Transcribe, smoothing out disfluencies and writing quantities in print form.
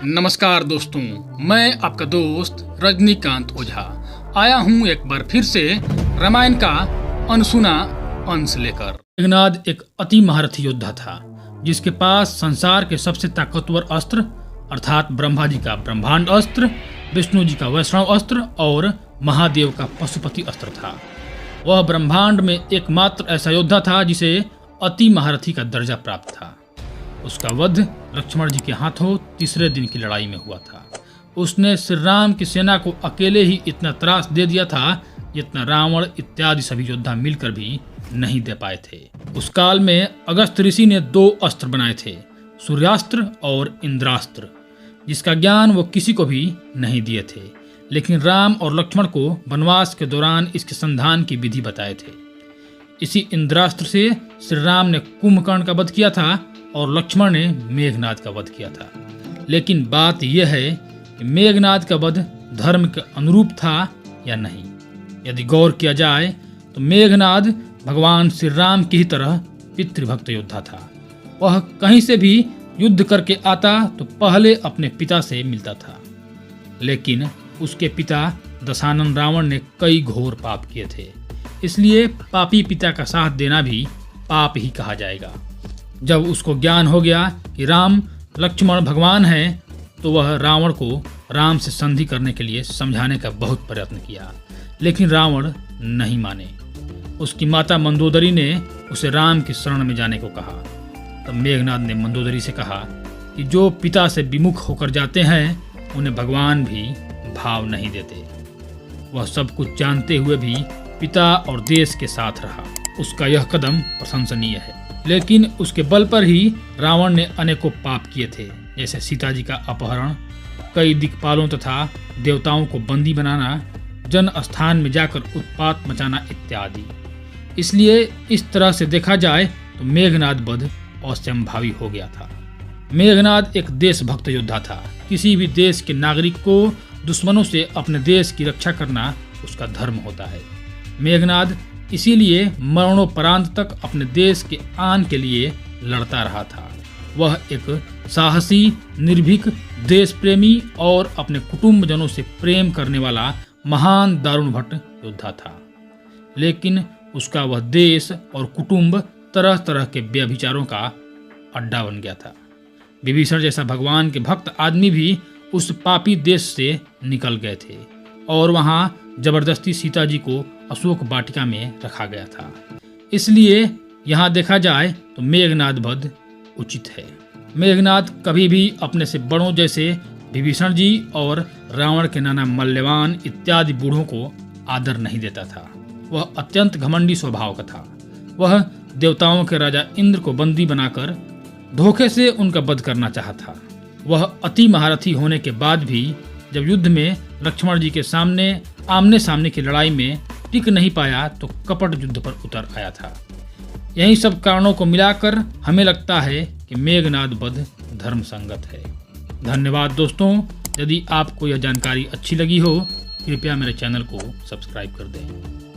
नमस्कार दोस्तों, मैं आपका दोस्त रजनीकांत ओझा आया हूँ एक बार फिर से रामायण का अनसुना अंश लेकर। मेघनाद एक अति महारथी योद्धा था जिसके पास संसार के सबसे ताकतवर अस्त्र अर्थात ब्रह्मा जी का ब्रह्मांड अस्त्र, विष्णु जी का वैष्णव अस्त्र और महादेव का पशुपति अस्त्र था। वह ब्रह्मांड में एकमात्र ऐसा योद्धा था जिसे अति महारथी का दर्जा प्राप्त था। उसका वध लक्ष्मण जी के हाथों तीसरे दिन की लड़ाई में हुआ था। उसने श्री राम की सेना को अकेले ही इतना त्रास दे दिया था जितना रावण इत्यादि सभी योद्धा मिलकर भी नहीं दे पाए थे। उस काल में अगस्त ऋषि ने 2 अस्त्र बनाए थे, सूर्यास्त्र और इंद्रास्त्र, जिसका ज्ञान वो किसी को भी नहीं दिए थे। लेकिन राम और लक्ष्मण को वनवास के दौरान इसके संधान की विधि बताए थे। इसी इंद्रास्त्र से श्री राम ने कुंभकर्ण का वध किया था और लक्ष्मण ने मेघनाद का वध किया था। लेकिन बात यह है कि मेघनाद का वध धर्म के अनुरूप था या नहीं। यदि गौर किया जाए तो मेघनाद भगवान श्री राम की ही तरह पितृभक्त योद्धा था। वह कहीं से भी युद्ध करके आता तो पहले अपने पिता से मिलता था। लेकिन उसके पिता दशानन रावण ने कई घोर पाप किए थे, इसलिए पापी पिता का साथ देना भी पाप ही कहा जाएगा। जब उसको ज्ञान हो गया कि राम लक्ष्मण भगवान हैं, तो वह रावण को राम से संधि करने के लिए समझाने का बहुत प्रयत्न किया, लेकिन रावण नहीं माने। उसकी माता मंदोदरी ने उसे राम की शरण में जाने को कहा। तब मेघनाद ने मंदोदरी से कहा कि जो पिता से विमुख होकर जाते हैं उन्हें भगवान भी भाव नहीं देते। वह सब कुछ जानते हुए भी पिता और देश के साथ रहा। उसका यह कदम प्रशंसनीय है। लेकिन उसके बल पर ही रावण ने अनेकों पाप किए थे, जैसे सीता जी का अपहरण, कई दिक्पालों तथा देवताओं को बंदी बनाना, जन स्थान में जाकर उत्पात मचाना इत्यादि। इसलिए इस तरह से देखा जाए तो मेघनाद वध असंभावी हो गया था। मेघनाद एक देशभक्त योद्धा था। किसी भी देश के नागरिक को दुश्मनों से अपने देश की रक्षा करना उसका धर्म होता है। मेघनाद इसीलिए मरणोपरांत तक अपने देश के आन के लिए लड़ता रहा था। वह एक साहसी, निर्भीक, देश प्रेमी और अपने कुटुंबजनों से प्रेम करने वाला महान दारुण भट्ट योद्धा था। लेकिन उसका वह देश और कुटुंब तरह तरह के व्यभिचारों का अड्डा बन गया था। विभीषण जैसा भगवान के भक्त आदमी भी उस पापी देश से निकल गए थे और वहां जबरदस्ती सीता जी को अशोक वाटिका में रखा गया था। इसलिए यहाँ देखा जाए तो मेघनाद वध उचित है। मेघनाद कभी भी अपने से बड़ों जैसे विभीषण जी और रावण के नाना मल्यवान इत्यादि बूढ़ों को आदर नहीं देता था। वह अत्यंत घमंडी स्वभाव का था। वह देवताओं के राजा इंद्र को बंदी बनाकर धोखे से उनका वध करना चाहता था। वह अति महारथी होने के बाद भी जब युद्ध में लक्ष्मण जी के सामने आमने सामने की लड़ाई में टिक नहीं पाया तो कपट युद्ध पर उतर आया था। यही सब कारणों को मिलाकर हमें लगता है कि मेघनाद वध धर्म संगत है। धन्यवाद दोस्तों। यदि आपको यह जानकारी अच्छी लगी हो कृपया मेरे चैनल को सब्सक्राइब कर दें।